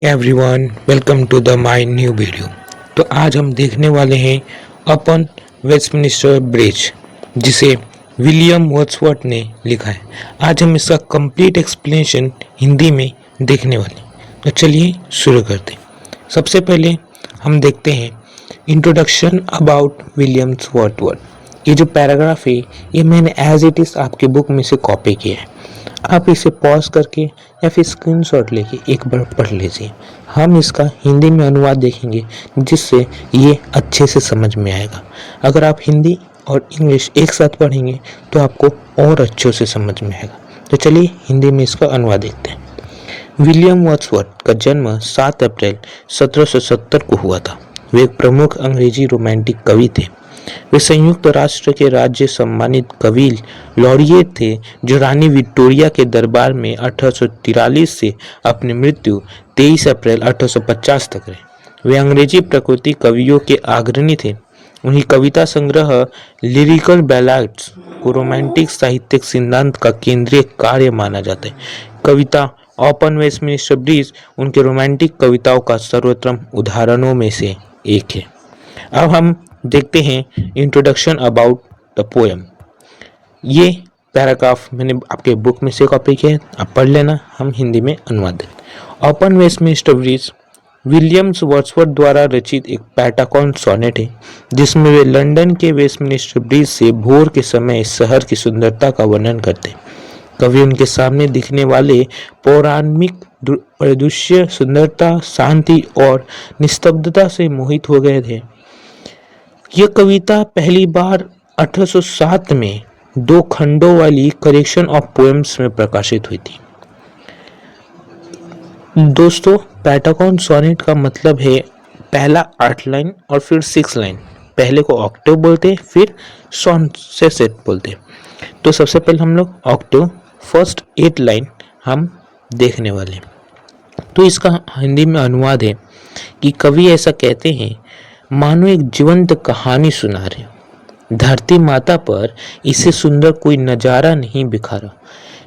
Everyone welcome to the my new video. तो आज हम देखने वाले हैं अपन वेस्टमिनिस्टर ब्रिज, जिसे विलियम वर्ड्सवर्थ ने लिखा है। आज हम इसका कंप्लीट एक्सप्लेनेशन हिंदी में देखने वाले हैं। तो चलिए शुरू करते हैं। सबसे पहले हम देखते हैं इंट्रोडक्शन अबाउट विलियम वर्ड्सवर्थ। ये जो पैराग्राफ है ये मैंने एज इट इज़ आपके बुक में से कॉपी किया है। आप इसे पॉज करके या फिर स्क्रीनशॉट लेके एक बार पढ़ लीजिए। हम इसका हिंदी में अनुवाद देखेंगे जिससे ये अच्छे से समझ में आएगा। अगर आप हिंदी और इंग्लिश एक साथ पढ़ेंगे तो आपको और अच्छे से समझ में आएगा। तो चलिए हिंदी में इसका अनुवाद देखते हैं। विलियम वर्ड्सवर्थ का जन्म 7 अप्रैल 1770 को हुआ था। वे एक प्रमुख अंग्रेजी रोमांटिक कवि थे। वे संयुक्त राष्ट्र के राज्य सम्मानित कवि लॉरिएट थे, जो रानी विक्टोरिया के दरबार में 1843 से अपनी मृत्यु 23 अप्रैल 1850 तक रहे। वे अंग्रेजी प्रकृति कवियों के अग्रणी थे। उन्हीं कविता संग्रह लिरिकल बैलाड्स को रोमांटिक साहित्यिक सिद्धांत का केंद्रीय कार्य माना जाता है। कविता ओपन वेस्टमिनिस्टर ब्रिज उनके रोमांटिक कविताओं का सर्वोत्तम उदाहरणों में से एक है। अब हम देखते हैं इंट्रोडक्शन अबाउट द पोएम। ये पैराग्राफ मैंने आपके बुक में से कॉपी किया है, आप पढ़ लेना। हम हिंदी में अनुवाद दें। Open Westminster bridge Williams Wordsworth द्वारा रचित एक पैटागॉन सोनेट है, जिसमें वे लंदन के वेस्टमिनिस्टर ब्रिज से भोर के समय इस शहर की सुंदरता का वर्णन करते। कवि उनके सामने दिखने वाले पौराणिक परिदृश्य, सुंदरता, शांति और निस्तब्धता से मोहित हो गए थे। यह कविता पहली बार 1807 में 2 खंडों वाली कलेक्शन ऑफ पोएम्स में प्रकाशित हुई थी। दोस्तों, पैटागॉन सोनेट का मतलब है पहला 8 लाइन और फिर 6 लाइन। पहले को ऑक्टेव बोलते, फिर सोनेट बोलते। तो सबसे पहले हम लोग ऑक्टेव फर्स्ट 8 लाइन हम देखने वाले। तो इसका हिंदी में अनुवाद है कि कवि ऐसा कहते हैं, मानो एक जीवंत कहानी सुना रहे। धरती माता पर इससे सुंदर कोई नजारा नहीं बिखारा,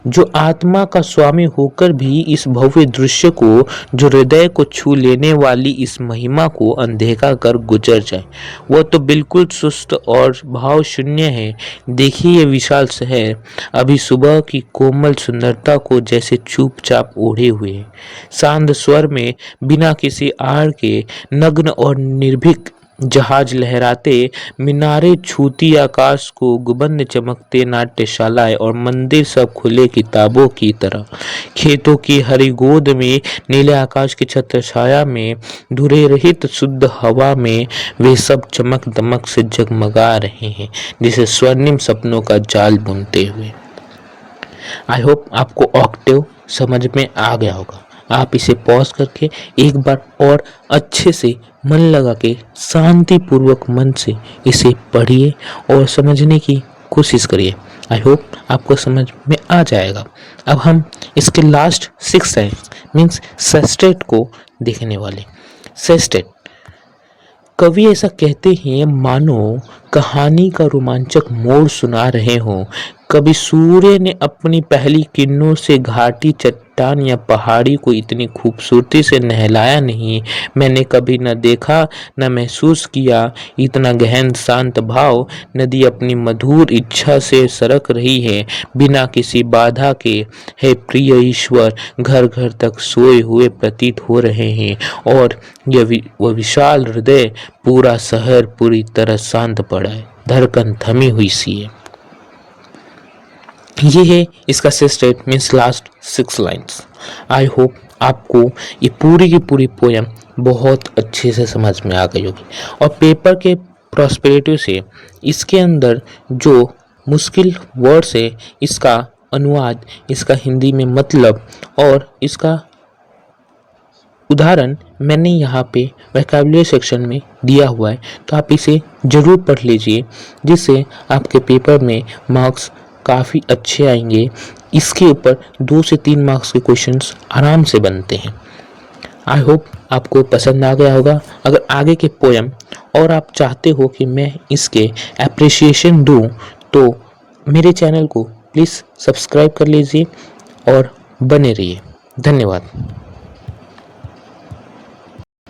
जो आत्मा का स्वामी होकर भी इस भव्य दृश्य को, जो हृदय को छू लेने वाली इस महिमा को अनदेखा कर गुजर जाए, वह तो बिल्कुल सुस्त और भाव शून्य है। देखिए ये विशाल शहर अभी सुबह की कोमल सुंदरता को जैसे चुपचाप ओढ़े हुए है। शांत स्वर में बिना किसी आड़ के नग्न और निर्भीक जहाज लहराते, मीनारे छूती आकाश को, गुंबद चमकते नाट्यशालाएं और मंदिर सब खुले किताबों की तरह। खेतों की हरी गोद में, नीले आकाश की छत्र छाया में, धुरे रहित शुद्ध हवा में वे सब चमक दमक से जगमगा रहे हैं, जिसे स्वर्णिम सपनों का जाल बुनते हुए। आई होप आपको ऑक्टेव समझ में आ गया होगा। आप इसे पॉज करके एक बार और अच्छे से मन लगा के शांति पूर्वक मन से इसे पढ़िए और समझने की कोशिश करिए। आई होप आपको समझ में आ जाएगा। अब हम इसके लास्ट 6 लाइन मीन्स सेस्टेट को देखने वाले। सेस्टेट कवि ऐसा कहते हैं, मानो कहानी का रोमांचक मोड़ सुना रहे हो। कभी सूर्य ने अपनी पहली किरणों से घाटी, चट्टान या पहाड़ी को इतनी खूबसूरती से नहलाया नहीं। मैंने कभी न देखा न महसूस किया इतना गहन शांत भाव। नदी अपनी मधुर इच्छा से सरक रही है, बिना किसी बाधा के। हे प्रिय ईश्वर, घर घर तक सोए हुए प्रतीत हो रहे हैं, और वह विशाल हृदय, पूरा शहर पूरी तरह शांत पड़ा है, धड़कन थमी हुई सी है। ये है इसका sestet means last 6 lines. I hope आपको ये पूरी की पूरी पोएम बहुत अच्छे से समझ में आ गई होगी। और पेपर के प्रॉस्पेरेटिव से इसके अंदर जो मुश्किल वर्ड्स है, इसका अनुवाद, इसका हिंदी में मतलब और इसका उदाहरण मैंने यहाँ पे वोकैबुलरी सेक्शन में दिया हुआ है। तो आप इसे ज़रूर पढ़ लीजिए, जिससे आपके पेपर में मार्क्स काफ़ी अच्छे आएंगे। इसके ऊपर 2 से 3 मार्क्स के क्वेश्चंस आराम से बनते हैं। आई होप आपको पसंद आ गया होगा। अगर आगे के पोएम और आप चाहते हो कि मैं इसके एप्रिसिएशन दूं, तो मेरे चैनल को प्लीज़ सब्सक्राइब कर लीजिए और बने रहिए। धन्यवाद।